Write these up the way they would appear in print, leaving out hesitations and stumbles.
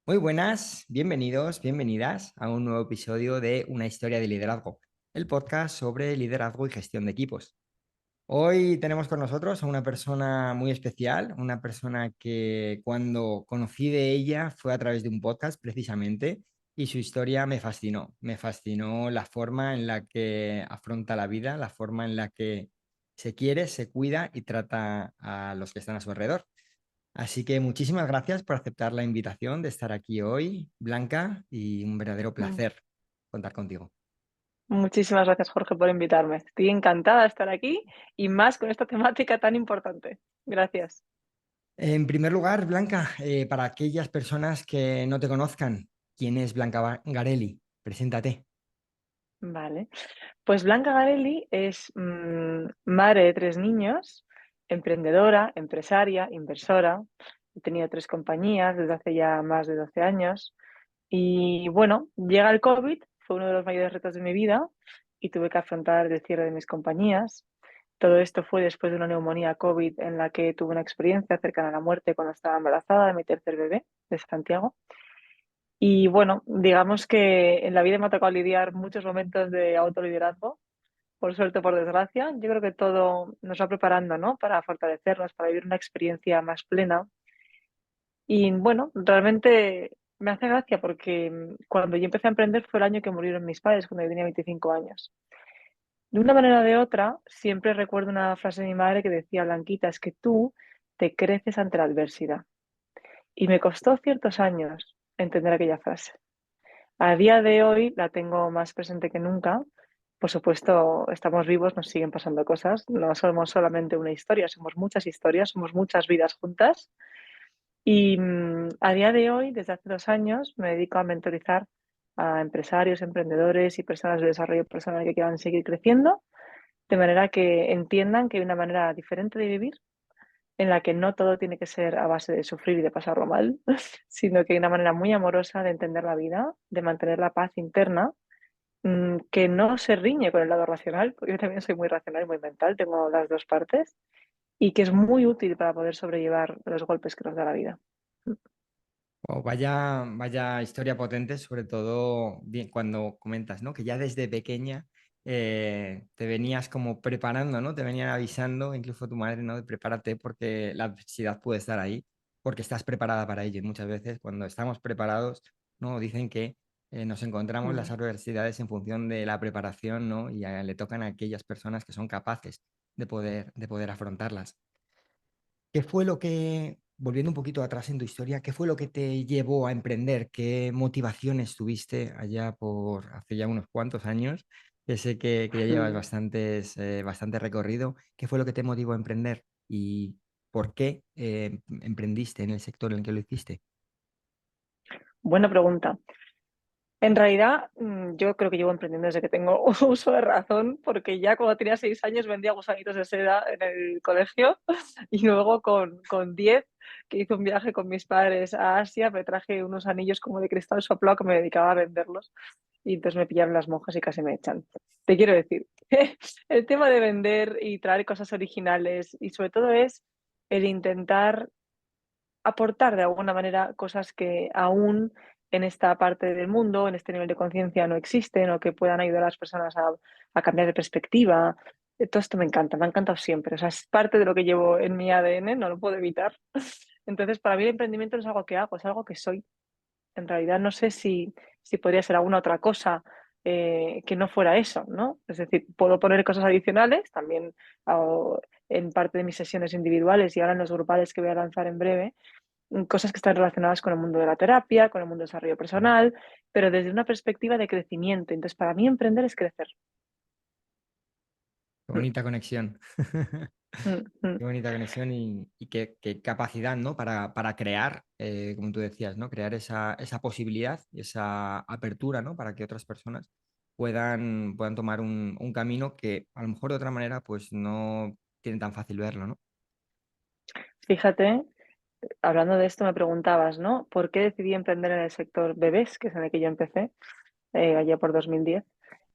Muy buenas, bienvenidos, bienvenidas a un nuevo episodio de Una historia de liderazgo, el podcast sobre liderazgo y gestión de equipos. Hoy tenemos con nosotros a una persona muy especial, una persona que cuando conocí de ella fue a través de un podcast precisamente y su historia me fascinó la forma en la que afronta la vida, la forma en la que se quiere, se cuida y trata a los que están a su alrededor. Así que muchísimas gracias por aceptar la invitación de estar aquí hoy, Blanca, y un verdadero Mm, placer contar contigo. Muchísimas gracias, Jorge, por invitarme. Estoy encantada de estar aquí y más con esta temática tan importante. Gracias. En primer lugar, Blanca, para aquellas personas que no te conozcan, ¿quién es Blanca Garelli? Preséntate. Vale. Pues Blanca Garelli es madre de tres niños, emprendedora, empresaria, inversora. He tenido tres compañías desde hace ya más de 12 años. Y bueno, llega el COVID, fue uno de los mayores retos de mi vida y tuve que afrontar el cierre de mis compañías. Todo esto fue después de una neumonía COVID en la que tuve una experiencia cercana a la muerte cuando estaba embarazada de mi tercer bebé, de Santiago. Y bueno, digamos que en la vida me ha tocado lidiar muchos momentos de autoliderazgo, por suerte o por desgracia. Yo creo que todo nos va preparando, ¿no? Para fortalecernos, para vivir una experiencia más plena. Y bueno, realmente me hace gracia porque cuando yo empecé a emprender fue el año que murieron mis padres, cuando yo tenía 25 años. De una manera o de otra, siempre recuerdo una frase de mi madre que decía: Blanquita, es que tú te creces ante la adversidad. Y me costó ciertos años entender aquella frase. A día de hoy la tengo más presente que nunca. Por supuesto, estamos vivos, nos siguen pasando cosas. No somos solamente una historia, somos muchas historias, somos muchas vidas juntas. Y a día de hoy, desde hace 2 años, me dedico a mentorizar a empresarios, emprendedores y personas de desarrollo personal que quieran seguir creciendo, de manera que entiendan que hay una manera diferente de vivir, en la que no todo tiene que ser a base de sufrir y de pasarlo mal, sino que hay una manera muy amorosa de entender la vida, de mantener la paz interna, que no se riñe con el lado racional, porque yo también soy muy racional y muy mental, tengo las dos partes, y que es muy útil para poder sobrellevar los golpes que nos da la vida. Oh, vaya historia potente, sobre todo cuando comentas, ¿no? Que ya desde pequeña te venías como preparando, ¿no? Te venían avisando, incluso tu madre, ¿no? De prepárate porque la adversidad puede estar ahí, porque estás preparada para ello. Y muchas veces cuando estamos preparados, ¿no? Dicen que nos encontramos las Mm. adversidades en función de la preparación, ¿no? Y le tocan a aquellas personas que son capaces de poder afrontarlas. ¿Qué fue lo que, volviendo un poquito atrás en tu historia, qué fue lo que te llevó a emprender? ¿Qué motivaciones tuviste allá por hace ya unos cuantos años? Que sé que ya llevas bastante recorrido. ¿Qué fue lo que te motivó a emprender? ¿Y por qué emprendiste en el sector en el que lo hiciste? Buena pregunta. En realidad, yo creo que llevo emprendiendo desde que tengo uso de razón, porque ya cuando tenía 6 años vendía gusanitos de seda en el colegio y luego con 10, que hice un viaje con mis padres a Asia, me traje unos anillos como de cristal soplado que me dedicaba a venderlos y entonces me pillaron las monjas y casi me echan. Te quiero decir, el tema de vender y traer cosas originales y sobre todo es el intentar aportar de alguna manera cosas que aún en esta parte del mundo, en este nivel de conciencia no existen o que puedan ayudar a las personas a cambiar de perspectiva. Todo esto me ha encantado siempre. O sea, es parte de lo que llevo en mi ADN, no lo puedo evitar. Entonces, para mí el emprendimiento no es algo que hago, es algo que soy. En realidad no sé si podría ser alguna otra cosa que no fuera eso, ¿no? Es decir, puedo poner cosas adicionales, también hago en parte de mis sesiones individuales y ahora en los grupales que voy a lanzar en breve, cosas que están relacionadas con el mundo de la terapia, con el mundo del desarrollo personal, pero desde una perspectiva de crecimiento. Entonces, para mí emprender es crecer. Qué Mm, bonita conexión. mm, mm. Qué bonita conexión y qué capacidad, ¿no? Para crear, como tú decías, ¿no? Crear esa posibilidad, esa apertura, ¿no? Para que otras personas puedan tomar un camino que a lo mejor de otra manera, pues no tienen tan fácil verlo, ¿no? Fíjate, hablando de esto me preguntabas, ¿no? ¿Por qué decidí emprender en el sector bebés, que es en el que yo empecé, allá por 2010?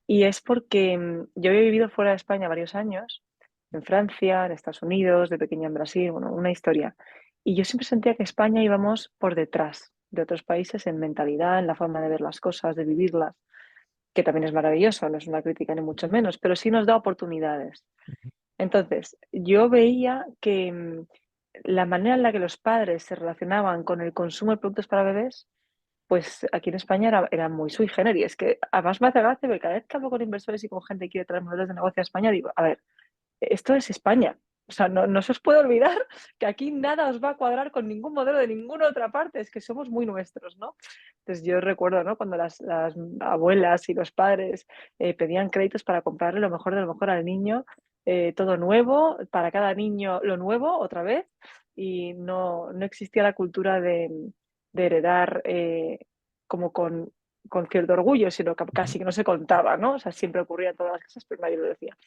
Y es porque yo he vivido fuera de España varios años, en Francia, en Estados Unidos, de pequeña en Brasil, bueno, una historia. Y yo siempre sentía que España íbamos por detrás. de otros países en mentalidad, en la forma de ver las cosas, de vivirlas, que también es maravilloso, no es una crítica ni mucho menos, pero sí nos da oportunidades. Entonces, yo veía que la manera en la que los padres se relacionaban con el consumo de productos para bebés, pues aquí en España era muy sui generis. Es que además me hace gracia porque cada vez que hablo con inversores y con gente que quiere traer modelos de negocio a España, digo, a ver, esto es España. O sea, no se os puede olvidar que aquí nada os va a cuadrar con ningún modelo de ninguna otra parte, es que somos muy nuestros, ¿no? Entonces yo recuerdo, ¿no? Cuando las abuelas y los padres pedían créditos para comprarle lo mejor de lo mejor al niño, todo nuevo, para cada niño lo nuevo otra vez, y no existía la cultura de heredar como con cierto orgullo, sino que casi que no se contaba, ¿no? O sea, siempre ocurría en todas las casas, pero nadie lo decía.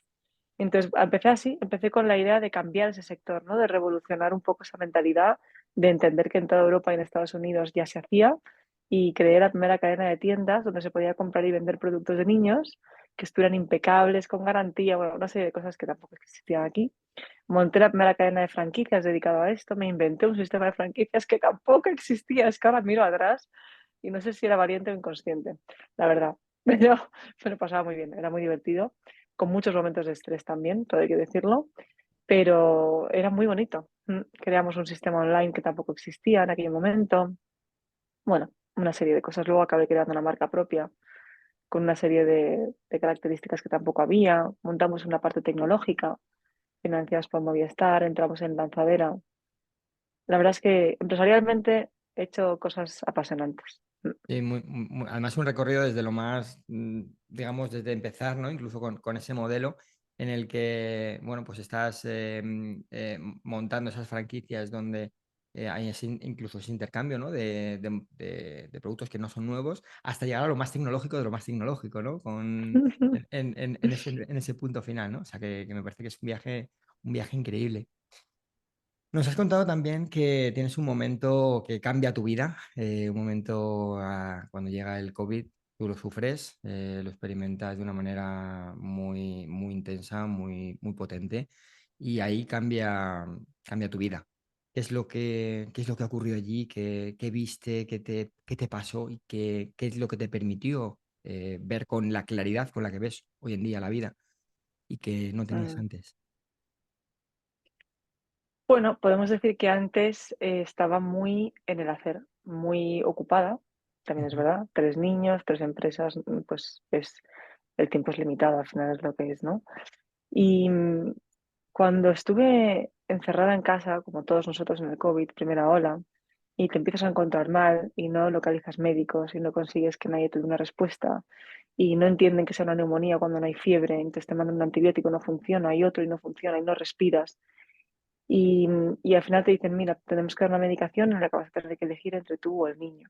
Entonces, empecé así, empecé con la idea de cambiar ese sector, ¿no? De revolucionar un poco esa mentalidad, de entender que en toda Europa y en Estados Unidos ya se hacía, y creé la primera cadena de tiendas donde se podía comprar y vender productos de niños que estuvieran impecables, con garantía, bueno, una serie de cosas que tampoco existían aquí. Monté la primera cadena de franquicias dedicada a esto, me inventé un sistema de franquicias que tampoco existía, es que ahora miro atrás y no sé si era valiente o inconsciente, la verdad, pero me lo pasaba muy bien, era muy divertido, con muchos momentos de estrés también, todo hay que decirlo, pero era muy bonito. Creamos un sistema online que tampoco existía en aquel momento, bueno, una serie de cosas. Luego acabé creando una marca propia con una serie de características que tampoco había, montamos una parte tecnológica financiadas por Movistar, entramos en lanzadera. La verdad es que empresarialmente he hecho cosas apasionantes. Sí, además un recorrido desde lo más, digamos, desde empezar, ¿no? Incluso con ese modelo en el que, bueno, pues estás montando esas franquicias donde hay incluso ese intercambio, ¿no? De productos que no son nuevos, hasta llegar a lo más tecnológico de lo más tecnológico, ¿no? En ese punto final, ¿no? O sea, que me parece que es un viaje increíble. Nos has contado también que tienes un momento que cambia tu vida, un momento cuando llega el COVID, tú lo sufres, lo experimentas de una manera muy intensa, muy potente, y ahí cambia tu vida. Qué es lo que ocurrió allí? Qué viste? Qué te pasó? ¿Y qué es lo que te permitió ver con la claridad con la que ves hoy en día la vida y que no tenías Mm. antes? Bueno, podemos decir que antes estaba muy en el hacer, muy ocupada, también es Ujú. verdad, 3 niños, 3 empresas, pues el tiempo es limitado, al final es lo que es, ¿no? Y cuando estuve encerrada en casa, como todos nosotros en el COVID, primera ola, y te empiezas a encontrar mal y no localizas médicos y no consigues que nadie te dé una respuesta y no entienden que sea una neumonía cuando no hay fiebre, entonces te mandan un antibiótico, no funciona, hay otro y no funciona y no respiras. Y al final te dicen, mira, tenemos que dar una medicación en la que vas a tener que elegir entre tú o el niño.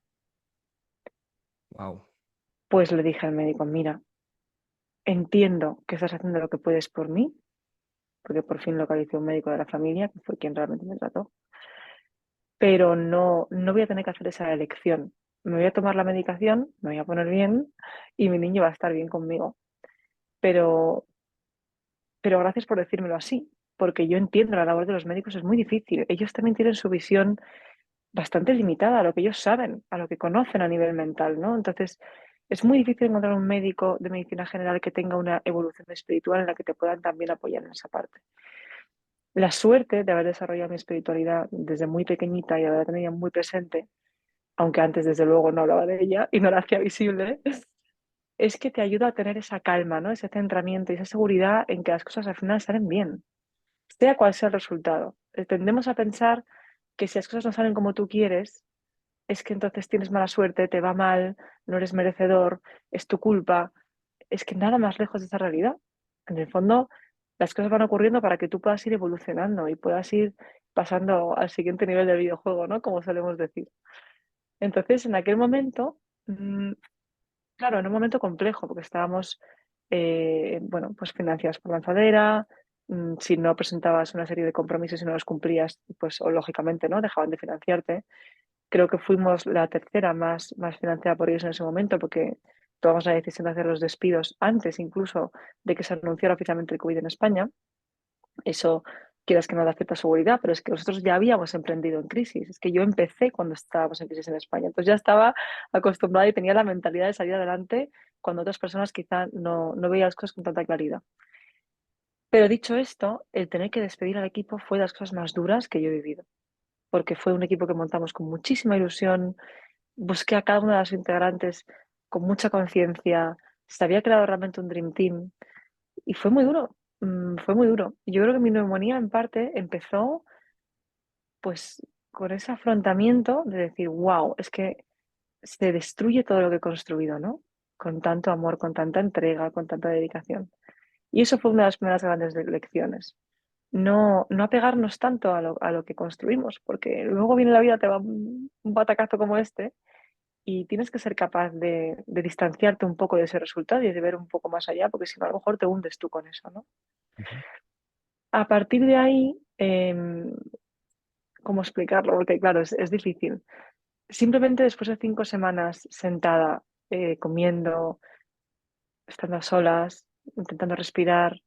Wow. Pues le dije al médico, mira, entiendo que estás haciendo lo que puedes por mí, porque por fin localicé un médico de la familia, que fue quien realmente me trató, pero no voy a tener que hacer esa elección. Me voy a tomar la medicación, me voy a poner bien y mi niño va a estar bien conmigo. Pero, pero gracias por decírmelo así, porque yo entiendo la labor de los médicos, es muy difícil. Ellos también tienen su visión bastante limitada a lo que ellos saben, a lo que conocen a nivel mental, ¿no? Entonces, es muy difícil encontrar un médico de medicina general que tenga una evolución espiritual en la que te puedan también apoyar en esa parte. La suerte de haber desarrollado mi espiritualidad desde muy pequeñita y haberla tenido muy presente, aunque antes desde luego no hablaba de ella y no la hacía visible, es que te ayuda a tener esa calma, ¿no? Ese centramiento y esa seguridad en que las cosas al final salen bien, sea cual sea el resultado. Tendemos a pensar que si las cosas no salen como tú quieres, es que entonces tienes mala suerte, te va mal, no eres merecedor, es tu culpa. Es que nada más lejos de esa realidad. En el fondo, las cosas van ocurriendo para que tú puedas ir evolucionando y puedas ir pasando al siguiente nivel del videojuego, ¿no? Como solemos decir. Entonces, en aquel momento, claro, en un momento complejo, porque estábamos, bueno, pues financiados por lanzadera, si no presentabas una serie de compromisos y no los cumplías, pues o lógicamente, ¿no? Dejaban de financiarte. Creo que fuimos la tercera más financiada por ellos en ese momento, porque tomamos la decisión de hacer los despidos antes incluso de que se anunciara oficialmente el COVID en España. Eso quieras que no da cierta seguridad, pero es que nosotros ya habíamos emprendido en crisis. Es que yo empecé cuando estábamos en crisis en España. Entonces ya estaba acostumbrada y tenía la mentalidad de salir adelante cuando otras personas quizá no veían las cosas con tanta claridad. Pero dicho esto, el tener que despedir al equipo fue de las cosas más duras que yo he vivido, porque fue un equipo que montamos con muchísima ilusión, busqué a cada una de las integrantes con mucha conciencia, se había creado realmente un Dream Team y fue muy duro, fue muy duro. Yo creo que mi neumonía en parte empezó pues con ese afrontamiento de decir, wow, es que se destruye todo lo que he construido, ¿no? Con tanto amor, con tanta entrega, con tanta dedicación. Y eso fue una de las primeras grandes lecciones. No apegarnos tanto a lo que construimos, porque luego viene la vida, te va un batacazo como este y tienes que ser capaz de distanciarte un poco de ese resultado y de ver un poco más allá, porque si no, a lo mejor te hundes tú con eso, ¿no? Ujú. A partir de ahí, ¿cómo explicarlo? Porque claro, es difícil. Simplemente después de 5 semanas sentada, comiendo, estando a solas, intentando respirar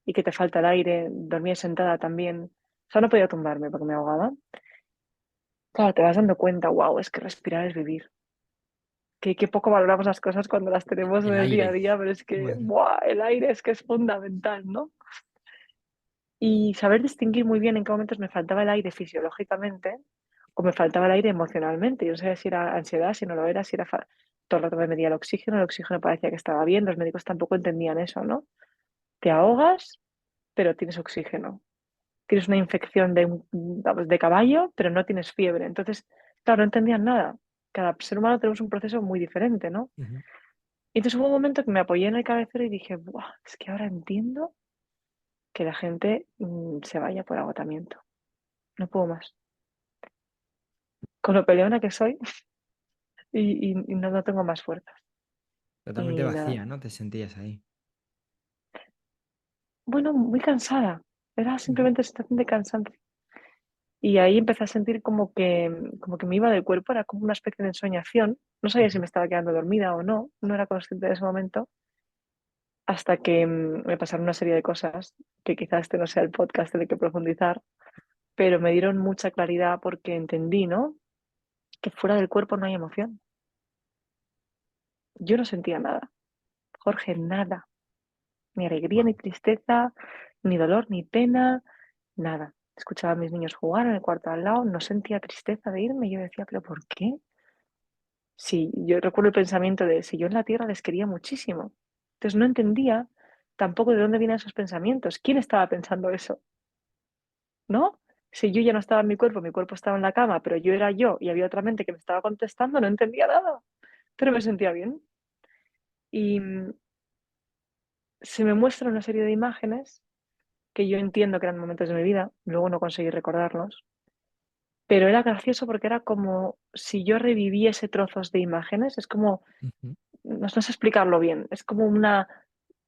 y que te falta el aire, dormía sentada también. O sea, no podía tumbarme porque me ahogaba. Claro, te vas dando cuenta, wow, es que respirar es vivir. Que poco valoramos las cosas cuando las tenemos en El el día a aire. día, pero es que, Bueno, ¡buah! El aire es que es fundamental, ¿no? Y saber distinguir muy bien en qué momentos me faltaba el aire fisiológicamente o me faltaba el aire emocionalmente. Yo no sabía si era ansiedad, si no lo era, si era todo el rato me medía el oxígeno parecía que estaba bien, los médicos tampoco entendían eso, ¿no? Te ahogas, pero tienes oxígeno. Tienes una infección vamos, de caballo, pero no tienes fiebre. Entonces, claro, no entendían nada. Cada ser humano tenemos un proceso muy diferente, ¿no? ujú. Y entonces hubo un momento que me apoyé en el cabecero y dije, Buah, es que ahora entiendo que la gente se vaya por agotamiento. No puedo más. Con lo peleona que soy y no tengo más fuerzas. Totalmente Y nada, vacía, ¿no? Te sentías ahí. bueno, muy cansada. Era Ujú, simplemente sensación de cansancio. Y ahí empecé a sentir como que me iba del cuerpo, era como una especie de ensoñación. No sabía si ujú. me estaba quedando dormida o no, no era consciente de ese momento, hasta que me pasaron una serie de cosas que quizás este no sea el podcast en el que profundizar, pero me dieron mucha claridad porque entendí, ¿no? Que fuera del cuerpo no hay emoción. Yo no sentía nada, Jorge, nada, ni alegría, ni Wow. tristeza, ni dolor, ni pena, nada. Escuchaba a mis niños jugar en el cuarto al lado, no sentía tristeza de irme. Yo decía, ¿pero por qué? Sí, yo recuerdo el pensamiento de si yo en la tierra les quería muchísimo. Entonces no entendía tampoco de dónde vienen esos pensamientos. ¿Quién estaba pensando eso? ¿No? Si yo ya no estaba en mi cuerpo estaba en la cama, pero yo era yo y había otra mente que me estaba contestando, no entendía nada, pero me sentía bien. Y se me muestra una serie de imágenes que yo entiendo que eran momentos de mi vida, luego no conseguí recordarlos, pero era gracioso porque era como si yo reviviese trozos de imágenes, es como, Ujú, no sé explicarlo bien, es como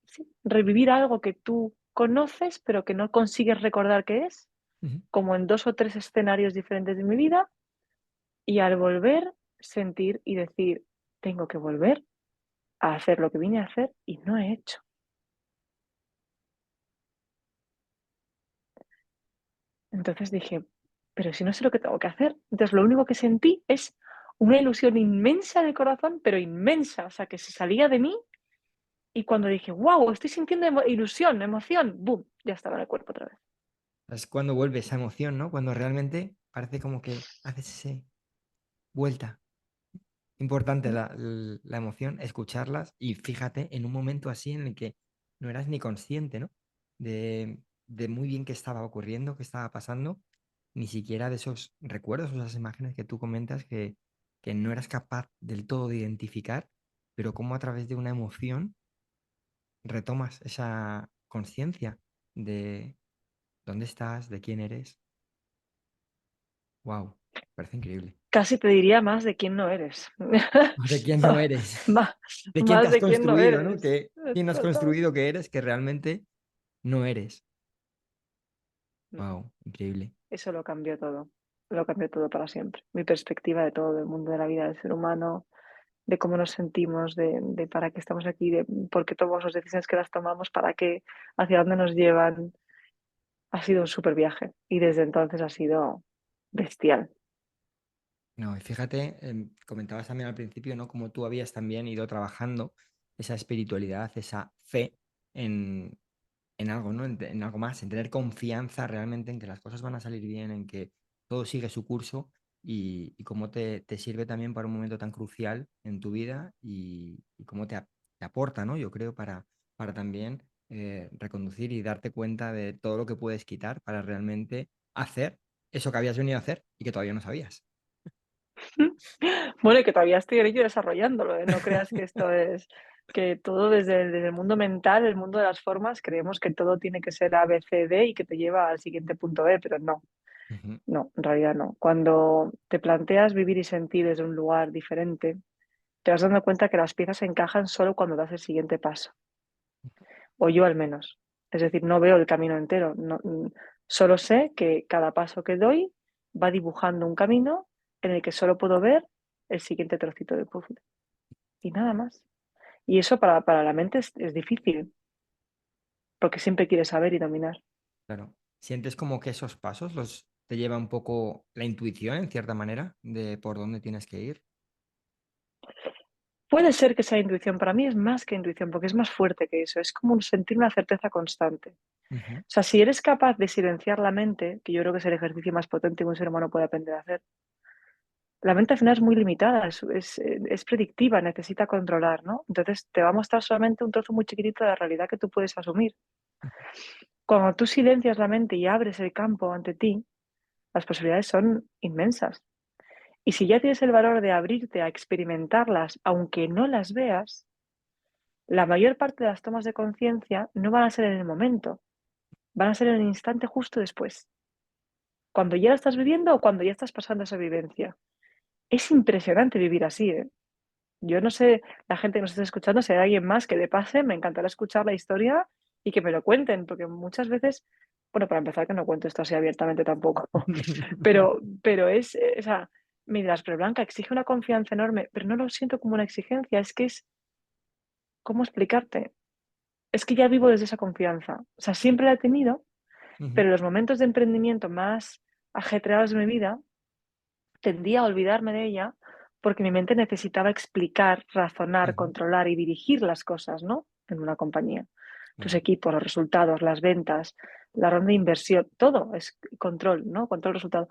sí, revivir algo que tú conoces pero que no consigues recordar qué es, ujú. como en 2 o 3 escenarios diferentes de mi vida, y al volver sentir y decir, tengo que volver a hacer lo que vine a hacer y no he hecho. Entonces dije, pero si no sé lo que tengo que hacer. Entonces lo único que sentí es una ilusión inmensa en el corazón, pero inmensa, o sea, que se salía de mí y cuando dije, wow, estoy sintiendo ilusión, emoción, boom, ya estaba en el cuerpo otra vez. Es cuando vuelve esa emoción, ¿no? Cuando realmente parece como que haces esa vuelta. Importante ¿Mm? la emoción, escucharlas y fíjate en un momento así en el que no eras ni consciente, ¿no? De muy bien qué estaba ocurriendo, qué estaba pasando, ni siquiera de esos recuerdos o esas imágenes que tú comentas que no eras capaz del todo de identificar, pero cómo a través de una emoción retomas esa conciencia de dónde estás, de quién eres. Wow, parece increíble. Casi te diría más de quién no eres. De quién no eres, Más, de quién te más has de quién no construido, ¿no? eres. Que quién has Total. construido que eres, que realmente no eres. Mm. Wow, increíble. Eso lo cambió todo para siempre. Mi perspectiva de todo, del mundo de la vida del ser humano, de cómo nos sentimos, de para qué estamos aquí, de por qué tomamos las decisiones que las tomamos, para qué, hacia dónde nos llevan. ha sido un súper viaje y desde entonces ha sido bestial. No, y fíjate, comentabas también al principio, ¿no? Como tú habías también ido trabajando esa espiritualidad, esa fe en, en algo, ¿no? En algo más, en tener confianza realmente en que las cosas van a salir bien, en que todo sigue su curso y cómo te sirve también para un momento tan crucial en tu vida y cómo te aporta, ¿no? Yo creo para también reconducir y darte cuenta de todo lo que puedes quitar para realmente hacer eso que habías venido a hacer y que todavía no sabías. Bueno, y que todavía estoy en ello desarrollándolo, ¿eh? No creas que esto es que todo desde el mundo mental, el mundo de las formas, creemos que todo tiene que ser A, B, C, D y que te lleva al siguiente punto B, pero no, Ujú, no, en realidad no. Cuando te planteas vivir y sentir desde un lugar diferente, te vas dando cuenta que las piezas encajan solo cuando das el siguiente paso, o yo al menos. Es decir, no veo el camino entero, no, solo sé que cada paso que doy va dibujando un camino en el que solo puedo ver el siguiente trocito del puzzle y nada más. Y eso para la mente es difícil, porque siempre quiere saber y dominar. claro. ¿Sientes como que esos pasos los te lleva un poco la intuición, en cierta manera, de por dónde tienes que ir? Puede ser que sea intuición, para mí es más que intuición, porque es más fuerte que eso, es como un sentir una certeza constante. Ujú, O sea, si eres capaz de silenciar la mente, que yo creo que es el ejercicio más potente que un ser humano puede aprender a hacer, la mente al final es muy limitada, es predictiva, necesita controlar, ¿no? Entonces te va a mostrar solamente un trozo muy chiquitito de la realidad que tú puedes asumir. Cuando tú silencias la mente y abres el campo ante ti, las posibilidades son inmensas. Y si ya tienes el valor de abrirte a experimentarlas, aunque no las veas, la mayor parte de las tomas de conciencia no van a ser en el momento, van a ser en el instante justo después, cuando ya la estás viviendo o cuando ya estás pasando esa vivencia. Es impresionante vivir así, ¿eh? Yo no sé, la gente que nos está escuchando, si hay alguien más que le pase, me encantará escuchar la historia y que me lo cuenten, porque muchas veces, bueno, para empezar, que no cuento esto así abiertamente tampoco, pero o sea, me dirás, pero Blanca, exige una confianza enorme, pero no lo siento como una exigencia, es que es, ¿cómo explicarte? Es que ya vivo desde esa confianza. O sea, siempre la he tenido, ujú, pero en los momentos de emprendimiento más ajetreados de mi vida, tendía a olvidarme de ella porque mi mente necesitaba explicar, razonar, ujú. controlar y dirigir las cosas, ¿no? En una compañía. Tus Claro. equipos, los resultados, las ventas, la ronda de inversión, todo es control, ¿no? Control resultado.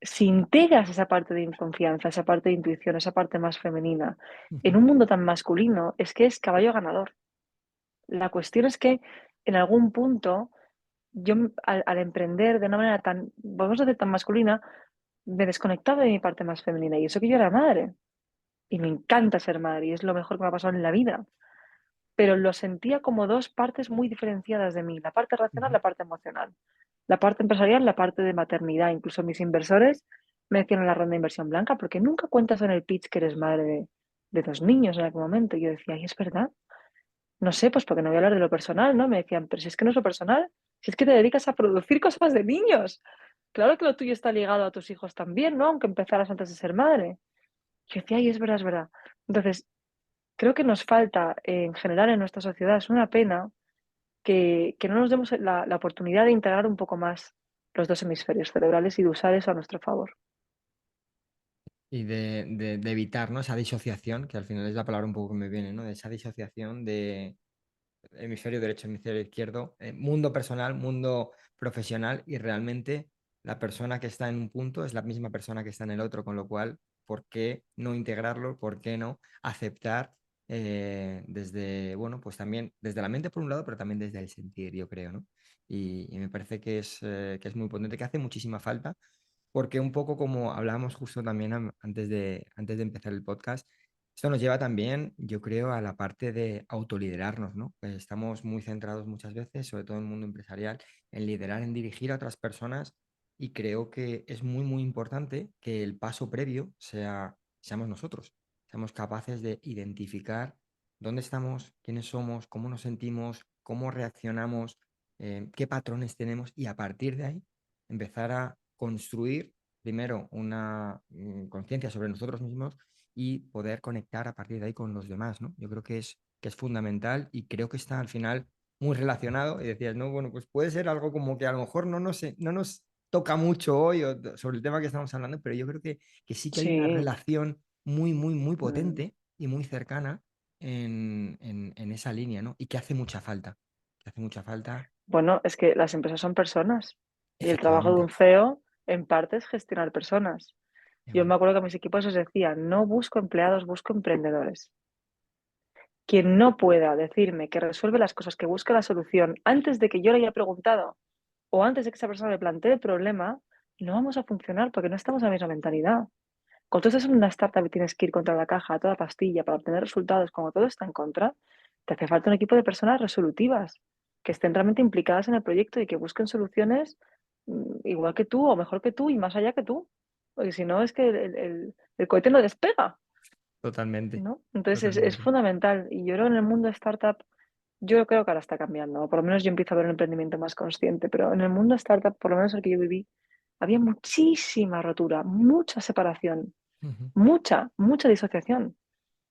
Si integras esa parte de confianza, esa parte de intuición, esa parte más femenina, en Ujú, un mundo tan masculino, es que es caballo ganador. La cuestión es que en algún punto yo al emprender de una manera tan, vamos a decir, tan masculina, me desconectaba de mi parte más femenina y eso que yo era madre. Y me encanta ser madre y es lo mejor que me ha pasado en la vida. Pero lo sentía como dos partes muy diferenciadas de mí, la parte racional, ujú. la parte emocional. La parte empresarial, la parte de maternidad. Incluso mis inversores me decían en la ronda de inversión blanca, porque nunca cuentas en el pitch que eres madre de dos niños en aquel momento. Y yo decía, ¿y es verdad? No sé, pues porque no voy a hablar de lo personal, ¿no? Me decían, pero si es que no es lo personal, si es que te dedicas a producir cosas de niños. Claro que lo tuyo está ligado a tus hijos también, ¿no? Aunque empezaras antes de ser madre. Yo decía, ay, es verdad, es verdad. Entonces, creo que nos falta en general en nuestra sociedad, es una pena que no nos demos la oportunidad de integrar un poco más los dos hemisferios cerebrales y de usar eso a nuestro favor. Y de evitar, ¿no? Esa disociación, que al final es la palabra un poco que me viene, ¿no? De esa disociación de hemisferio derecho, hemisferio izquierdo, mundo personal, mundo profesional y realmente la persona que está en un punto es la misma persona que está en el otro, con lo cual, ¿por qué no integrarlo? ¿Por qué no aceptar desde, bueno, pues también desde la mente por un lado, pero también desde el sentir, yo creo, ¿no? Y me parece que es muy potente, que hace muchísima falta porque un poco como hablábamos justo también antes de empezar el podcast, esto nos lleva también, yo creo, a la parte de autoliderarnos, ¿no? Estamos muy centrados muchas veces, sobre todo en el mundo empresarial, en liderar, en dirigir a otras personas y creo que es muy, muy importante que el paso previo seamos nosotros, seamos capaces de identificar dónde estamos, quiénes somos, cómo nos sentimos, cómo reaccionamos, qué patrones tenemos y a partir de ahí empezar a construir primero una conciencia sobre nosotros mismos y poder conectar a partir de ahí con los demás, ¿no? Yo creo que es fundamental y creo que está al final muy relacionado y decías, no, bueno, pues puede ser algo como que a lo mejor no nos toca mucho hoy sobre el tema que estamos hablando, pero yo creo que sí que hay una Sí. relación muy, muy, muy Mm. potente y muy cercana en esa línea, ¿no? Y que hace mucha falta, que hace mucha falta, Bueno, es que las empresas son personas y el trabajo de efectivamente. un CEO en parte es gestionar personas. Yo Igual. me acuerdo que a mis equipos les decía, no busco empleados, busco emprendedores. Quien no pueda decirme que resuelve las cosas, que busca la solución antes de que yo le haya preguntado o antes de que esa persona le plantee el problema, no vamos a funcionar porque no estamos en la misma mentalidad. Cuando tú estás en una startup y tienes que ir contra la caja a toda pastilla para obtener resultados, cuando todo está en contra, te hace falta un equipo de personas resolutivas, que estén realmente implicadas en el proyecto y que busquen soluciones igual que tú o mejor que tú y más allá que tú. Porque si no, es que el cohete no despega, Totalmente, ¿no? Entonces es totalmente. fundamental. Y yo creo que en el mundo startup, yo creo que ahora está cambiando, o por lo menos yo empiezo a ver un emprendimiento más consciente, pero en el mundo startup, por lo menos el que yo viví, había muchísima rotura, mucha separación, Ujú, mucha disociación.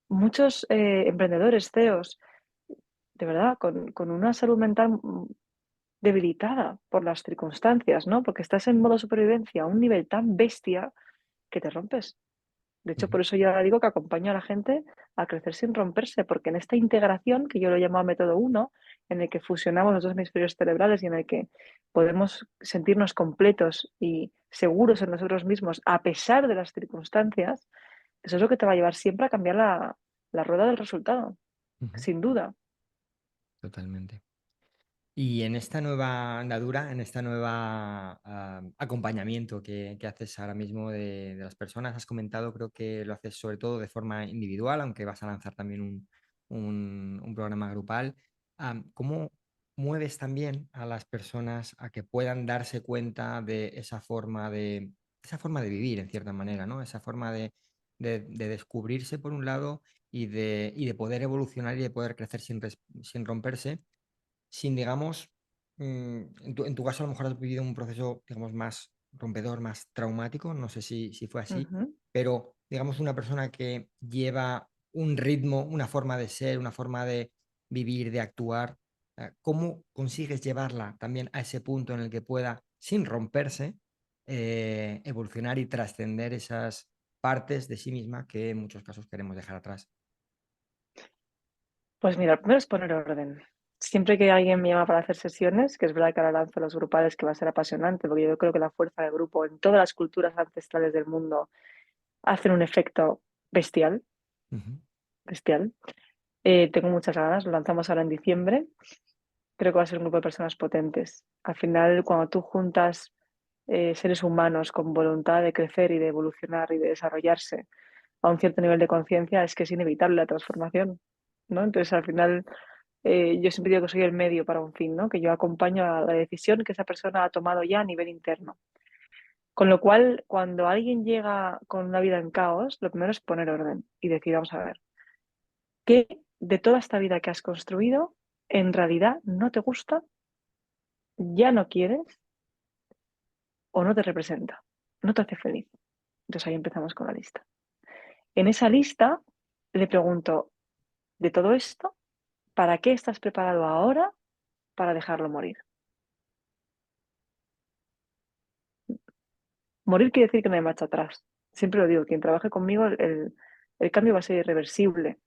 Muchos emprendedores, CEOs, de verdad, con una salud mental debilitada por las circunstancias, ¿no? Porque estás en modo supervivencia a un nivel tan bestia que te rompes. De hecho, ujú, por eso yo ahora digo que acompaño a la gente a crecer sin romperse, porque en esta integración, que yo lo he llamado método uno, en el que fusionamos los dos hemisferios cerebrales y en el que podemos sentirnos completos y seguros en nosotros mismos a pesar de las circunstancias, eso es lo que te va a llevar siempre a cambiar la rueda del resultado, ujú. sin duda. Totalmente. Y en esta nueva andadura, en esta nueva acompañamiento que haces ahora mismo de las personas, has comentado, creo que lo haces sobre todo de forma individual, aunque vas a lanzar también un programa grupal. ¿Cómo mueves también a las personas a que puedan darse cuenta de esa forma de vivir, en cierta manera, ¿no? Esa forma de descubrirse por un lado y de poder evolucionar y de poder crecer sin romperse? Sin, digamos, en tu caso a lo mejor has vivido un proceso, digamos, más rompedor, más traumático, no sé si fue así, Ujú. pero, digamos, una persona que lleva un ritmo, una forma de ser, una forma de vivir, de actuar, ¿cómo consigues llevarla también a ese punto en el que pueda, sin romperse, evolucionar y trascender esas partes de sí misma que en muchos casos queremos dejar atrás? Pues mira, lo primero es poner orden. Siempre que alguien me llama para hacer sesiones, que es verdad que ahora lanzo los grupales, que va a ser apasionante, porque yo creo que la fuerza del grupo en todas las culturas ancestrales del mundo hacen un efecto bestial, Ujú, bestial. Tengo muchas ganas, lo lanzamos ahora en diciembre. Creo que va a ser un grupo de personas potentes. Al final, cuando tú juntas seres humanos con voluntad de crecer y de evolucionar y de desarrollarse a un cierto nivel de conciencia, es que es inevitable la transformación, ¿no? Entonces, al final, yo siempre digo que soy el medio para un fin, ¿no? Que yo acompaño a la decisión que esa persona ha tomado ya a nivel interno. Con lo cual, cuando alguien llega con una vida en caos, lo primero es poner orden y decir, vamos a ver, ¿qué de toda esta vida que has construido en realidad no te gusta, ya no quieres o no te representa, no te hace feliz? Entonces ahí empezamos con la lista. En esa lista le pregunto, de todo esto, ¿para qué estás preparado ahora para dejarlo morir? Morir quiere decir que no hay marcha atrás. Siempre lo digo, quien trabaje conmigo, el cambio va a ser irreversible.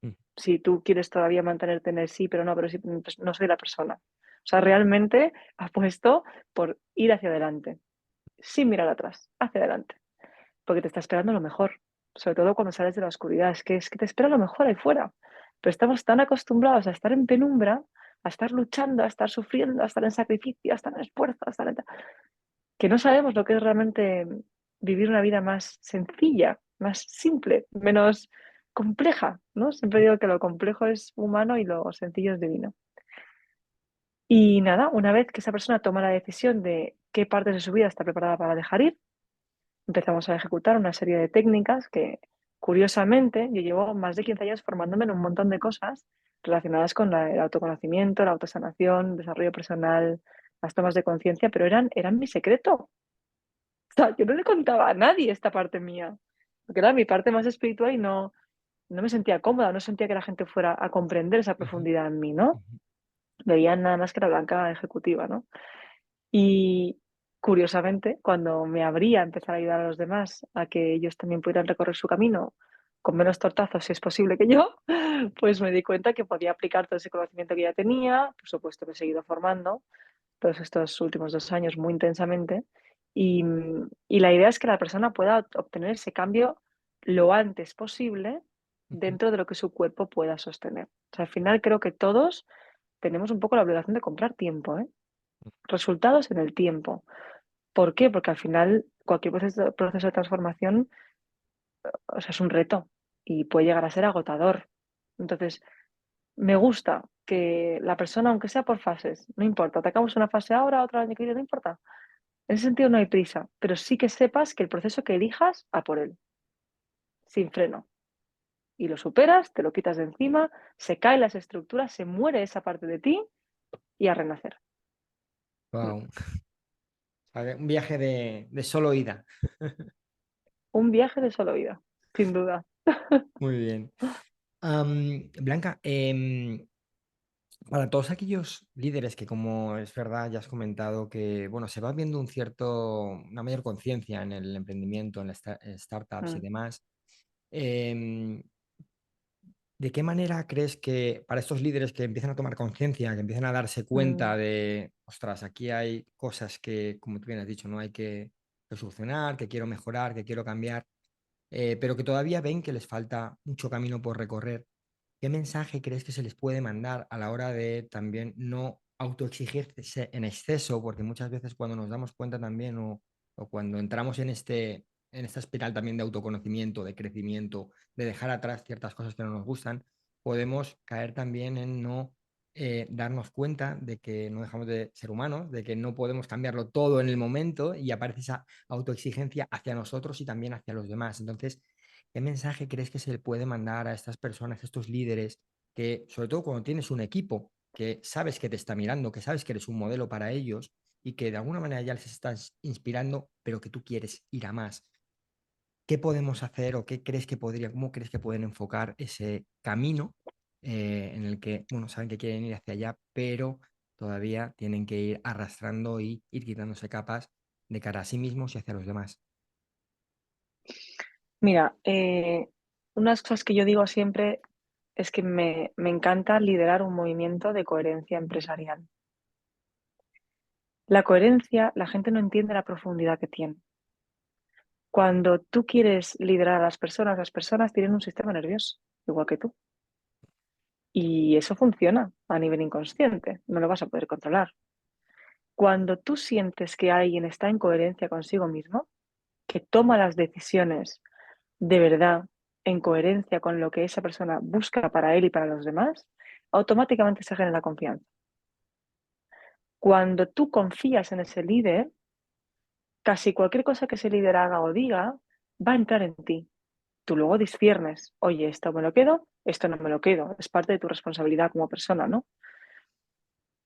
ujú, Si tú quieres todavía mantenerte en el sí, pero sí, pues no soy la persona. O sea, realmente apuesto por ir hacia adelante, sin mirar atrás, hacia adelante, porque te está esperando lo mejor, sobre todo cuando sales de la oscuridad, es que te espera lo mejor ahí fuera. Pero estamos tan acostumbrados a estar en penumbra, a estar luchando, a estar sufriendo, a estar en sacrificio, a estar en esfuerzo, a estar en que no sabemos lo que es realmente vivir una vida más sencilla, más simple, menos compleja, ¿no? Siempre digo que lo complejo es humano y lo sencillo es divino. Y nada, una vez que esa persona toma la decisión de qué partes de su vida está preparada para dejar ir, empezamos a ejecutar una serie de técnicas que, curiosamente, yo llevo más de 15 años formándome en un montón de cosas relacionadas con el autoconocimiento, la autosanación, el desarrollo personal, las tomas de conciencia, pero eran mi secreto. O sea, yo no le contaba a nadie esta parte mía, porque era mi parte más espiritual y no me sentía cómoda, no sentía que la gente fuera a comprender esa ujú, profundidad en mí, ¿no? ujú. Veían nada más que la banca ejecutiva, ¿no? Y curiosamente, cuando me abría a empezar a ayudar a los demás a que ellos también pudieran recorrer su camino con menos tortazos, si es posible, que yo, pues me di cuenta que podía aplicar todo ese conocimiento que ya tenía. Por supuesto, me he seguido formando todos estos últimos 2 años muy intensamente. Y la idea es que la persona pueda obtener ese cambio lo antes posible Ujú. dentro de lo que su cuerpo pueda sostener. O sea, al final creo que todos tenemos un poco la obligación de comprar tiempo, ¿eh? Resultados en el tiempo. ¿Por qué? Porque al final cualquier proceso de transformación, o sea, es un reto y puede llegar a ser agotador. Entonces, me gusta que la persona, aunque sea por fases, no importa, atacamos una fase ahora, otra el año que viene, no importa. En ese sentido no hay prisa, pero sí que sepas que el proceso que elijas, a por él, sin freno. Y lo superas, te lo quitas de encima, se caen las estructuras, se muere esa parte de ti y a renacer. Wow. Un viaje de solo ida. Un viaje de solo vida, sin duda. Muy bien. Blanca, para todos aquellos líderes que, como es verdad, ya has comentado que, bueno, se va viendo una mayor conciencia en el emprendimiento, en las startups y Mm, demás, em, ¿de qué manera crees que para estos líderes que empiezan a tomar conciencia, que empiezan a darse mm. cuenta de, ostras, aquí hay cosas que, como tú bien has dicho, no hay que solucionar, que quiero mejorar, que quiero cambiar, pero que todavía ven que les falta mucho camino por recorrer? ¿Qué mensaje crees que se les puede mandar a la hora de también no autoexigirse en exceso? Porque muchas veces cuando nos damos cuenta también o cuando entramos en esta espiral también de autoconocimiento, de crecimiento, de dejar atrás ciertas cosas que no nos gustan, podemos caer también en no darnos cuenta de que no dejamos de ser humanos, de que no podemos cambiarlo todo en el momento y aparece esa autoexigencia hacia nosotros y también hacia los demás. Entonces, ¿qué mensaje crees que se le puede mandar a estas personas, a estos líderes, que sobre todo cuando tienes un equipo, que sabes que te está mirando, que sabes que eres un modelo para ellos y que de alguna manera ya les estás inspirando, pero que tú quieres ir a más? ¿Qué podemos hacer o cómo crees que pueden enfocar ese camino en el que, bueno, saben que quieren ir hacia allá, pero todavía tienen que ir arrastrando y ir quitándose capas de cara a sí mismos y hacia los demás? Mira, unas cosas que yo digo siempre es que me encanta liderar un movimiento de coherencia empresarial. La coherencia, la gente no entiende la profundidad que tiene. Cuando tú quieres liderar a las personas tienen un sistema nervioso, igual que tú. Y eso funciona a nivel inconsciente, no lo vas a poder controlar. Cuando tú sientes que alguien está en coherencia consigo mismo, que toma las decisiones de verdad en coherencia con lo que esa persona busca para él y para los demás, automáticamente se genera confianza. Cuando tú confías en ese líder, casi cualquier cosa que ese líder haga o diga va a entrar en ti. Tú luego disciernes, oye, esto me lo quedo, esto no me lo quedo. Es parte de tu responsabilidad como persona, ¿no?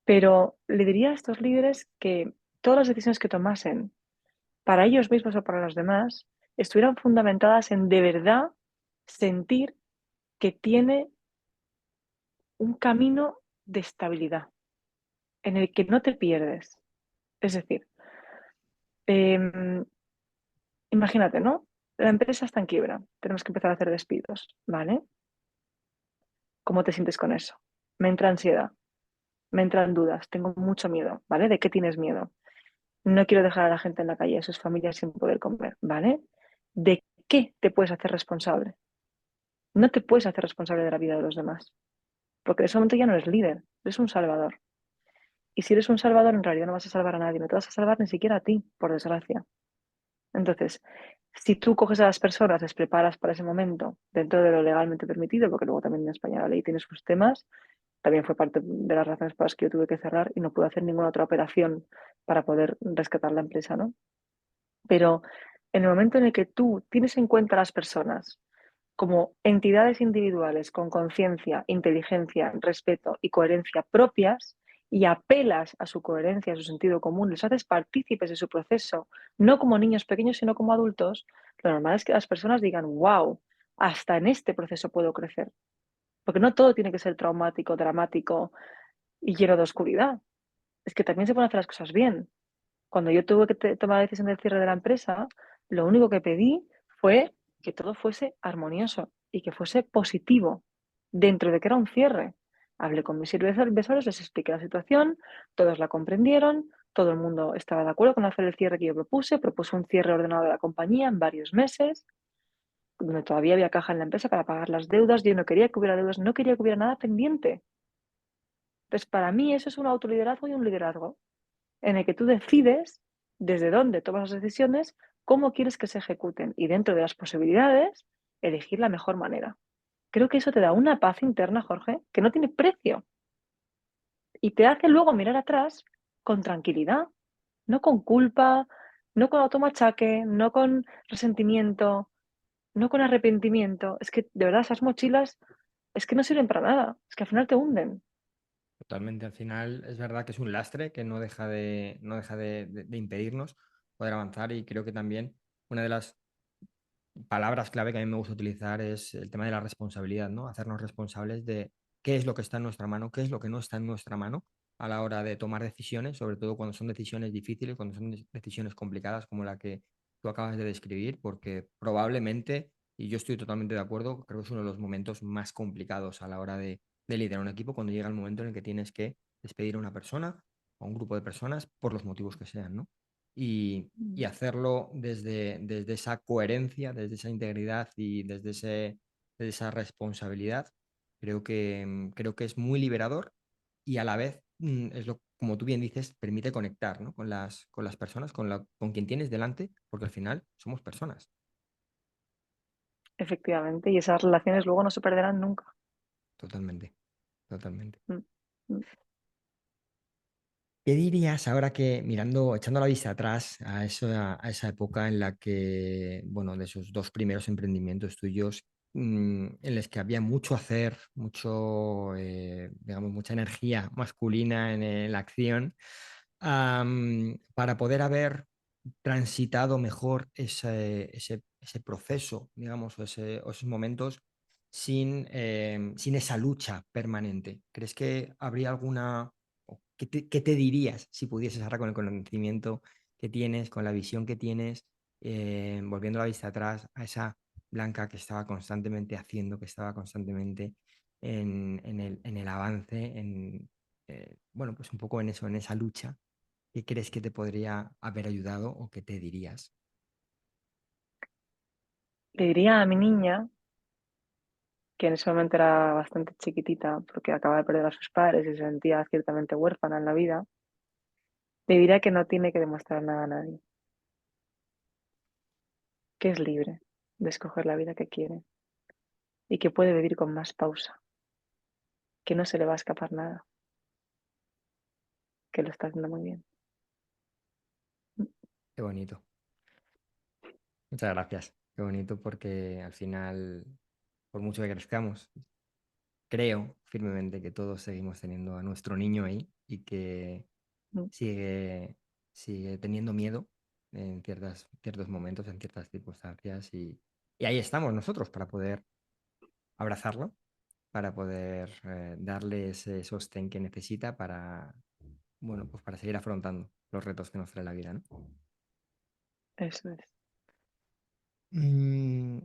Pero le diría a estos líderes que todas las decisiones que tomasen para ellos mismos o para los demás estuvieran fundamentadas en de verdad sentir que tiene un camino de estabilidad en el que no te pierdes. Es decir, em, imagínate, ¿no? La empresa está en quiebra, tenemos que empezar a hacer despidos, ¿vale? ¿Cómo te sientes con eso? Me entra ansiedad, me entran dudas, tengo mucho miedo, ¿vale? ¿De qué tienes miedo? No quiero dejar a la gente en la calle, a sus familias sin poder comer, ¿vale? ¿De qué te puedes hacer responsable? No te puedes hacer responsable de la vida de los demás, porque en ese momento ya no eres líder, eres un salvador. Y si eres un salvador, en realidad no vas a salvar a nadie, no te vas a salvar ni siquiera a ti, por desgracia. Entonces, si tú coges a las personas, les preparas para ese momento dentro de lo legalmente permitido, porque luego también en España la ley tiene sus temas, también fue parte de las razones por las que yo tuve que cerrar y no pude hacer ninguna otra operación para poder rescatar la empresa, ¿no? Pero en el momento en el que tú tienes en cuenta a las personas como entidades individuales con conciencia, inteligencia, respeto y coherencia propias y apelas a su coherencia, a su sentido común, les haces partícipes de su proceso, no como niños pequeños, sino como adultos, lo normal es que las personas digan, wow, hasta en este proceso puedo crecer. Porque no todo tiene que ser traumático, dramático y lleno de oscuridad. Es que también se pueden hacer las cosas bien. Cuando yo tuve que tomar la decisión del cierre de la empresa, lo único que pedí fue que todo fuese armonioso y que fuese positivo, dentro de que era un cierre. Hablé con mis inversores, les expliqué la situación, todos la comprendieron, todo el mundo estaba de acuerdo con hacer el cierre que yo propuse un cierre ordenado de la compañía en varios meses, donde todavía había caja en la empresa para pagar las deudas, yo no quería que hubiera deudas, no quería que hubiera nada pendiente. Entonces, para mí eso es un autoliderazgo y un liderazgo en el que tú decides desde dónde tomas las decisiones, cómo quieres que se ejecuten y dentro de las posibilidades, elegir la mejor manera. Creo que eso te da una paz interna, Jorge, que no tiene precio y te hace luego mirar atrás con tranquilidad, no con culpa, no con automachaque, no con resentimiento, no con arrepentimiento. Es que de verdad esas mochilas es que no sirven para nada, es que al final te hunden. Totalmente. Al final es verdad que es un lastre que no deja de impedirnos poder avanzar y creo que también una de las palabras clave que a mí me gusta utilizar es el tema de la responsabilidad, ¿no? Hacernos responsables de qué es lo que está en nuestra mano, qué es lo que no está en nuestra mano a la hora de tomar decisiones, sobre todo cuando son decisiones difíciles, cuando son decisiones complicadas como la que tú acabas de describir, porque probablemente, y yo estoy totalmente de acuerdo, creo que es uno de los momentos más complicados a la hora de liderar un equipo, cuando llega el momento en el que tienes que despedir a una persona o a un grupo de personas por los motivos que sean, ¿no? Y hacerlo desde esa coherencia, desde esa integridad y desde esa responsabilidad, creo que es muy liberador y a la vez, como tú bien dices, permite conectar, ¿no? con las personas, con quien tienes delante, porque al final somos personas, Efectivamente, y esas relaciones luego no se perderán nunca. totalmente, totalmente. Mm, mm, ¿Qué dirías ahora que mirando, echando la vista atrás a esa época en la que, bueno, de esos dos primeros emprendimientos tuyos, en los que había mucho hacer, digamos, mucha energía masculina en la acción, para poder haber transitado mejor ese proceso, digamos, o esos momentos sin esa lucha permanente? ¿Crees que habría alguna... o qué te dirías si pudieses ahora con el conocimiento que tienes, con la visión que tienes, volviendo la vista atrás a esa Blanca que estaba constantemente haciendo, que estaba constantemente en el avance, bueno, pues un poco en eso, en esa lucha? ¿Qué crees que te podría haber ayudado o qué te dirías? Le diría a mi niña, que en ese momento era bastante chiquitita porque acaba de perder a sus padres y se sentía ciertamente huérfana en la vida, le diría que no tiene que demostrar nada a nadie, que es libre de escoger la vida que quiere y que puede vivir con más pausa, que no se le va a escapar nada, que lo está haciendo muy bien. Qué bonito. Muchas gracias. Qué bonito porque al final, por mucho que crezcamos, creo firmemente que todos seguimos teniendo a nuestro niño ahí y que Mm, sigue teniendo miedo en ciertos momentos, en ciertas circunstancias y ahí estamos nosotros para poder abrazarlo, para poder darle ese sostén que necesita para, bueno, pues para seguir afrontando los retos que nos trae la vida, ¿no? eso es. Mm,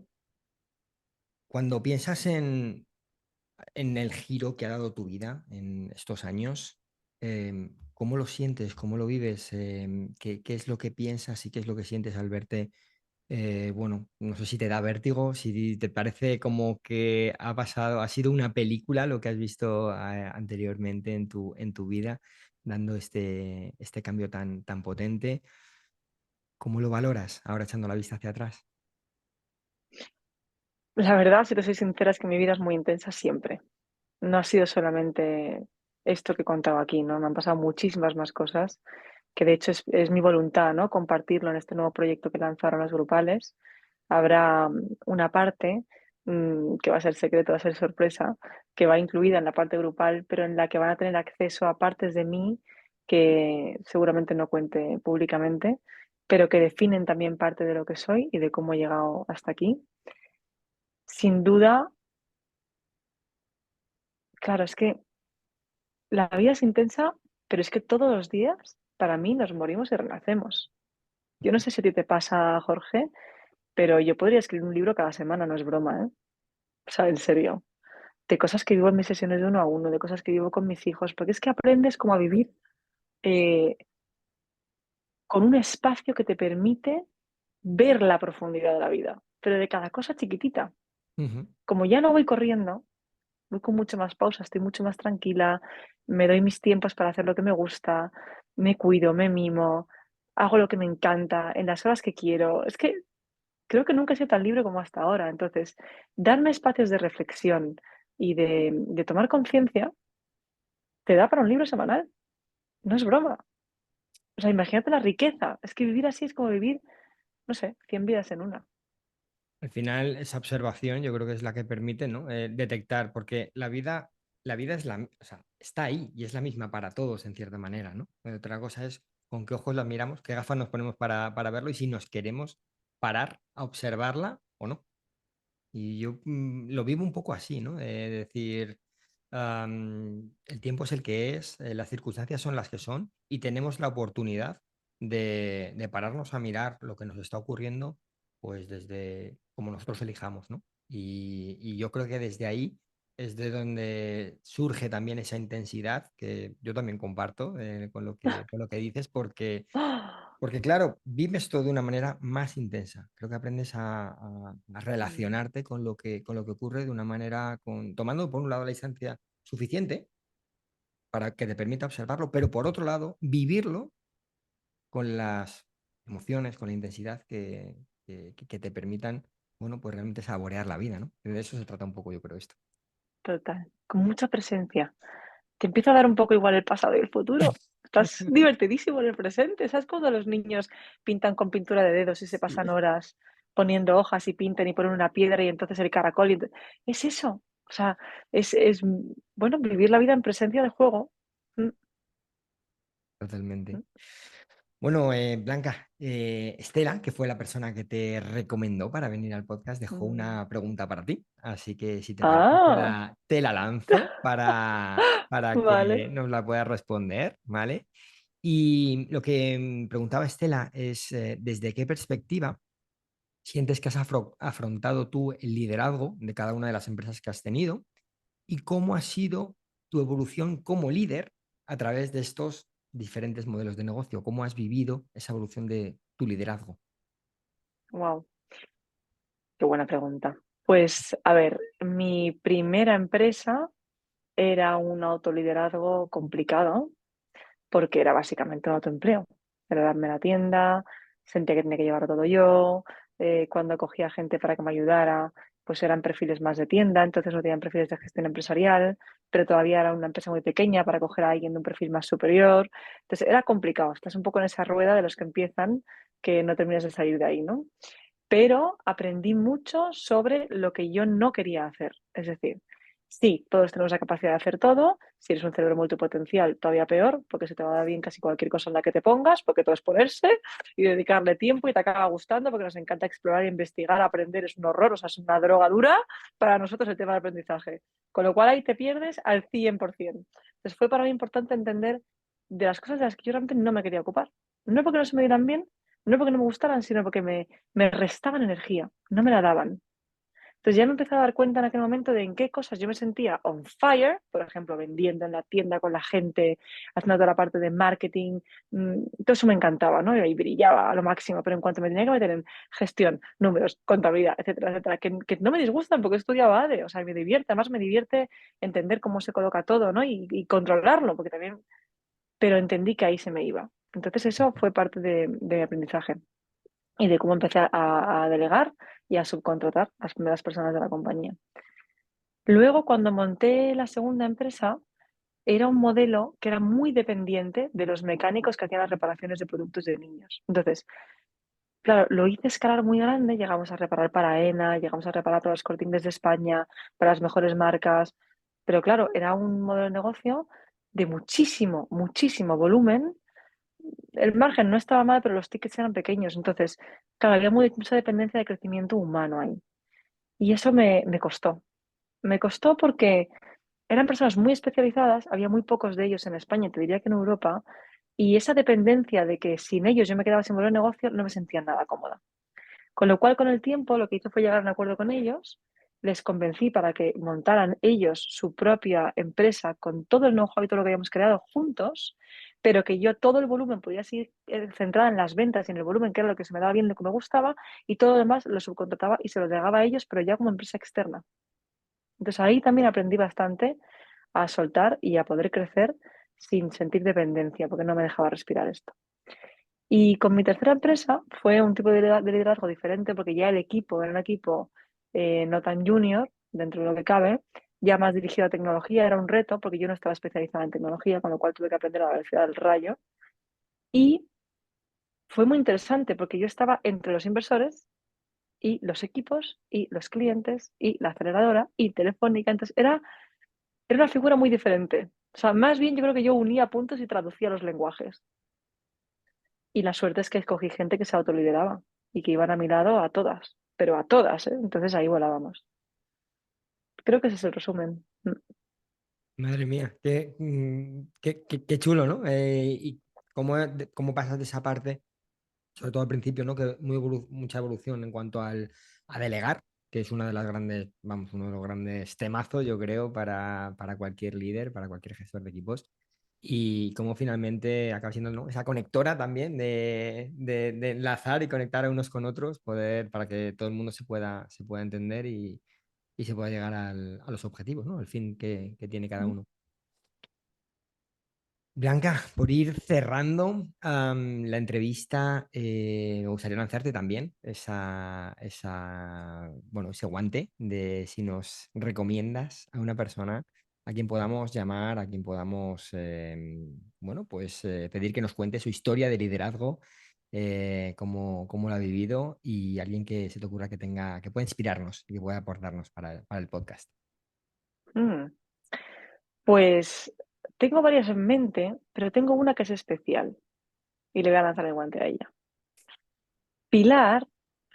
Cuando piensas en el giro que ha dado tu vida en estos años, ¿cómo lo sientes? ¿Cómo lo vives? ¿Qué es lo que piensas y qué es lo que sientes al verte? Bueno, no sé si te da vértigo, si te parece como que ha sido una película lo que has visto anteriormente en tu vida, dando este cambio tan potente. ¿Cómo lo valoras ahora echando la vista hacia atrás? La verdad, si te soy sincera, es que mi vida es muy intensa siempre. No ha sido solamente esto que he contado aquí, ¿no? Me han pasado muchísimas más cosas, que de hecho es mi voluntad, ¿no? Compartirlo en este nuevo proyecto que lanzaron las grupales. Habrá una parte que va a ser secreto, va a ser sorpresa, que va incluida en la parte grupal, pero en la que van a tener acceso a partes de mí que seguramente no cuente públicamente, pero que definen también parte de lo que soy y de cómo he llegado hasta aquí. Sin duda, claro, es que la vida es intensa, pero es que todos los días, para mí, nos morimos y renacemos. Yo no sé si a ti te pasa, Jorge, pero yo podría escribir un libro cada semana, no es broma, ¿eh? O sea, en serio. De cosas que vivo en mis sesiones de uno a uno, de cosas que vivo con mis hijos, porque es que aprendes como a vivir eh, con un espacio que te permite ver la profundidad de la vida, pero de cada cosa chiquitita. Ujú. Como ya no voy corriendo, voy con mucho más pausa, estoy mucho más tranquila, me doy mis tiempos para hacer lo que me gusta, me cuido, me mimo, hago lo que me encanta, en las horas que quiero. Es que creo que nunca he sido tan libre como hasta ahora. Entonces, darme espacios de reflexión y de tomar conciencia te da para un libro semanal. No es broma. O sea, imagínate la riqueza. Es que vivir así es como vivir, no sé, 100 vidas en una. Al final, esa observación yo creo que es la que permite, ¿no? Detectar, porque la vida es o sea, está ahí y es la misma para todos en cierta manera, ¿no? Otra cosa es con qué ojos la miramos, qué gafas nos ponemos para verlo y si nos queremos parar a observarla o no. Y yo lo vivo un poco así, ¿no? Decir, el tiempo es el que es, las circunstancias son las que son y tenemos la oportunidad de pararnos a mirar lo que nos está ocurriendo, pues desde como nosotros elijamos, ¿no? Y yo creo que desde ahí es de donde surge también esa intensidad que yo también comparto con lo que dices, ¡Ah! porque claro, vives todo de una manera más intensa. Creo que aprendes a Mm, relacionarte con lo que ocurre de una manera, tomando por un lado la distancia suficiente para que te permita observarlo, pero por otro lado, vivirlo con las emociones, con la intensidad que te permitan, bueno, pues realmente saborear la vida, ¿no? De eso se trata un poco, yo creo, esto. total, con mucha presencia. Te empieza a dar un poco igual el pasado y el futuro. Estás divertidísimo en el presente. ¿Sabes cuando los niños pintan con pintura de dedos y se pasan Sí. horas poniendo hojas y pintan y ponen una piedra y entonces el caracol? Es eso. O sea, bueno, vivir la vida en presencia de juego. Mm, Totalmente. mm. Bueno, Blanca, Estela, que fue la persona que te recomendó para venir al podcast, dejó Mm. una pregunta para ti. Así que si te parece, Ah, te la lanzo para vale. que nos la puedas responder, ¿vale? Y lo que preguntaba Estela es, ¿desde qué perspectiva sientes que has afrontado tú el liderazgo de cada una de las empresas que has tenido? ¿Y cómo ha sido tu evolución como líder a través de estos diferentes modelos de negocio? ¿Cómo has vivido esa evolución de tu liderazgo? Wow, qué buena pregunta. Pues, a ver, mi primera empresa era un autoliderazgo complicado porque era básicamente un autoempleo. Era darme la tienda, sentía que tenía que llevar todo yo, cuando cogía gente para que me ayudara, pues eran perfiles más de tienda, entonces no tenían perfiles de gestión empresarial, pero todavía era una empresa muy pequeña para coger a alguien de un perfil más superior. Entonces era complicado, estás un poco en esa rueda de los que empiezan que no terminas de salir de ahí, ¿no? Pero aprendí mucho sobre lo que yo no quería hacer. Es decir, sí, todos tenemos la capacidad de hacer todo. Si eres un cerebro multipotencial, todavía peor, porque se te va a dar bien casi cualquier cosa en la que te pongas, porque todo es ponerse y dedicarle tiempo y te acaba gustando, porque nos encanta explorar, investigar, aprender, es un horror, o sea, es una droga dura para nosotros el tema del aprendizaje. Con lo cual ahí te pierdes al 100%. Entonces fue para mí importante entender de las cosas de las que yo realmente no me quería ocupar. No porque no se me dieran bien, no porque no me gustaran, sino porque me restaban energía, no me la daban. Entonces ya me empecé a dar cuenta en aquel momento de en qué cosas yo me sentía on fire, por ejemplo, vendiendo en la tienda con la gente, haciendo toda la parte de marketing, todo eso me encantaba, ¿no? Y brillaba a lo máximo, pero en cuanto me tenía que meter en gestión, números, contabilidad, etcétera, etcétera, que no me disgustan porque he estudiado ADE, o sea, me divierte, además me divierte entender cómo se coloca todo, ¿no? Y controlarlo, porque también, pero entendí que ahí se me iba. Entonces eso fue parte de mi aprendizaje y de cómo empecé a delegar y a subcontratar a las primeras personas de la compañía. Luego, cuando monté la segunda empresa, era un modelo que era muy dependiente de los mecánicos que hacían las reparaciones de productos de niños. Entonces, claro, lo hice escalar muy grande, llegamos a reparar para ENA, llegamos a reparar para los Corte Inglés de España, para las mejores marcas, pero claro, era un modelo de negocio de muchísimo, muchísimo volumen. El margen no estaba mal, pero los tickets eran pequeños. Entonces, claro, había mucha dependencia de crecimiento humano ahí. Y eso me costó. Me costó porque eran personas muy especializadas, había muy pocos de ellos en España, te diría que en Europa, y esa dependencia de que sin ellos yo me quedaba sin volver al negocio, no me sentía nada cómoda. Con lo cual, con el tiempo, lo que hice fue llegar a un acuerdo con ellos, les convencí para que montaran ellos su propia empresa con todo el know-how y todo lo que habíamos creado juntos, pero que yo todo el volumen podía seguir centrada en las ventas y en el volumen, que era lo que se me daba bien, lo que me gustaba, y todo lo demás lo subcontrataba y se lo delegaba a ellos, pero ya como empresa externa. Entonces ahí también aprendí bastante a soltar y a poder crecer sin sentir dependencia, porque no me dejaba respirar esto. Y con mi tercera empresa fue un tipo de liderazgo diferente, porque ya el equipo era un equipo no tan junior, dentro de lo que cabe, ya más dirigido a tecnología, era un reto, porque yo no estaba especializada en tecnología, con lo cual tuve que aprender a la velocidad del rayo. Y fue muy interesante, porque yo estaba entre los inversores y los equipos y los clientes y la aceleradora y Telefónica. Entonces era una figura muy diferente. O sea, más bien yo creo que yo unía puntos y traducía los lenguajes. Y la suerte es que escogí gente que se autolideraba y que iban a mi lado a todas, pero a todas, ¿eh? Entonces ahí volábamos. Creo que ese es el resumen. Madre mía, qué chulo, ¿no? Y cómo pasas de esa parte, sobre todo al principio, ¿no? Que mucha evolución en cuanto a delegar, que es una de las grandes, vamos, uno de los grandes temazos, yo creo, para cualquier líder, para cualquier gestor de equipos. Y cómo finalmente acaba siendo, ¿no? Esa conectora también de enlazar y conectar a unos con otros, para que todo el mundo se pueda entender y se pueda llegar a los objetivos, ¿no? Al fin que tiene cada uno. Blanca, por ir cerrando la entrevista, me gustaría lanzarte también bueno, ese guante de si nos recomiendas a una persona a quien podamos llamar, a quien podamos, bueno, pues pedir que nos cuente su historia de liderazgo, cómo lo ha vivido y alguien que se te ocurra que pueda inspirarnos y que pueda aportarnos para el podcast. Mm. Pues tengo varias en mente, pero tengo una que es especial y le voy a lanzar el guante a ella. Pilar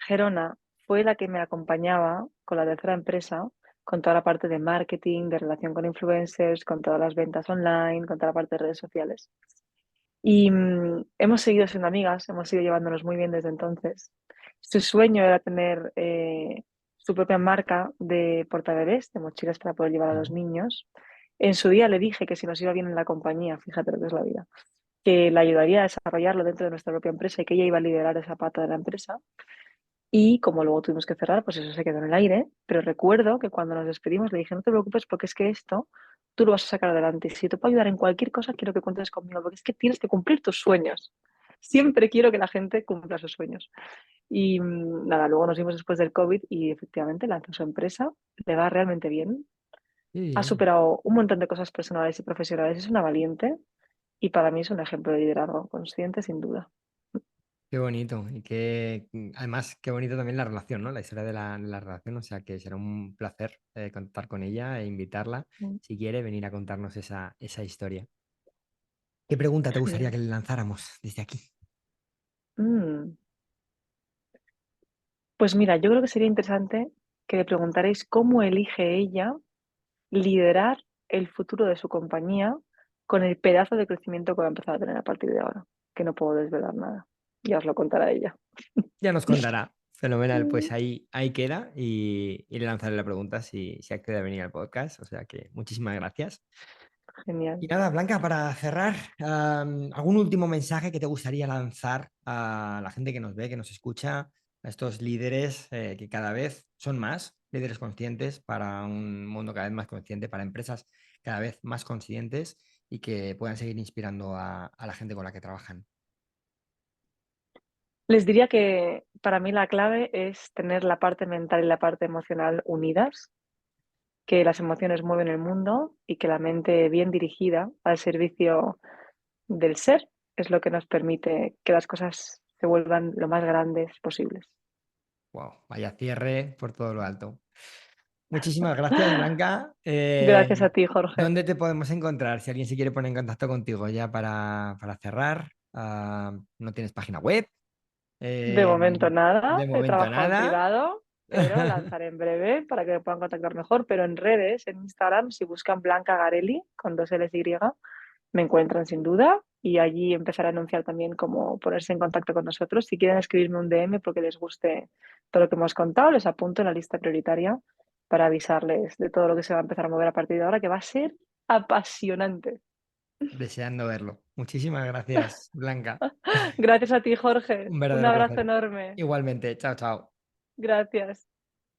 Gerona fue la que me acompañaba con la tercera empresa, con toda la parte de marketing, de relación con influencers, con todas las ventas online, con toda la parte de redes sociales. Y hemos seguido siendo amigas, hemos ido llevándonos muy bien desde entonces. Su sueño era tener su propia marca de portabebés, de mochilas para poder llevar a los Ujú. niños. En su día le dije que si nos iba bien en la compañía, fíjate lo que es la vida, que la ayudaría a desarrollarlo dentro de nuestra propia empresa y que ella iba a liderar esa pata de la empresa. Y como luego tuvimos que cerrar, pues eso se quedó en el aire. Pero recuerdo que cuando nos despedimos le dije, no te preocupes porque es que esto tú lo vas a sacar adelante. Y si te puedo ayudar en cualquier cosa, quiero que cuentes conmigo porque es que tienes que cumplir tus sueños. Siempre quiero que la gente cumpla sus sueños. Y nada, luego nos vimos después del COVID y efectivamente lanzó su empresa. Le va realmente bien. Qué Ha bien. superado un montón de cosas personales y profesionales. Es una valiente y para mí es un ejemplo de liderazgo consciente, sin duda. Qué bonito. Y además, qué bonito también la relación, ¿no? La historia de la relación. O sea que será un placer contar con ella e invitarla, si quiere, venir a contarnos esa historia. ¿Qué pregunta te gustaría Genial. que le lanzáramos desde aquí? Mm. Pues mira, yo creo que sería interesante que le preguntarais cómo elige ella liderar el futuro de su compañía con el pedazo de crecimiento que va a empezar a tener a partir de ahora, que no puedo desvelar nada. Ya os lo contará ella. Ya nos contará. Fenomenal. Mm. Pues ahí queda y le lanzaré la pregunta si accede a venir al podcast. O sea que muchísimas gracias. Y Genial. nada, Blanca, para cerrar, ¿algún último mensaje que te gustaría lanzar a la gente que nos ve, que nos escucha, a estos líderes que cada vez son más, líderes conscientes para un mundo cada vez más consciente, para empresas cada vez más conscientes y que puedan seguir inspirando a la gente con la que trabajan? Les diría que para mí la clave es tener la parte mental y la parte emocional unidas, que las emociones mueven el mundo y que la mente bien dirigida al servicio del ser es lo que nos permite que las cosas se vuelvan lo más grandes posibles. Wow, vaya cierre por todo lo alto. Muchísimas gracias, Blanca. Gracias a ti, Jorge. ¿Dónde te podemos encontrar? Si alguien se quiere poner en contacto contigo ya para cerrar. ¿No tienes página web? De Eh, momento nada, de he momento trabajado en nada. privado. pero lanzaré en breve para que me puedan contactar mejor. Pero en redes, en Instagram, si buscan Blanca Garelli con dos L's y, me encuentran sin duda y allí empezaré a anunciar también cómo ponerse en contacto con nosotros. Si quieren escribirme un DM porque les guste todo lo que hemos contado, les apunto en la lista prioritaria para avisarles de todo lo que se va a empezar a mover a partir de ahora, que va a ser apasionante. Deseando verlo. Muchísimas gracias, Blanca. Gracias a ti, Jorge. Un Un verdadero abrazo placer. enorme. Igualmente, chao, chao. Gracias.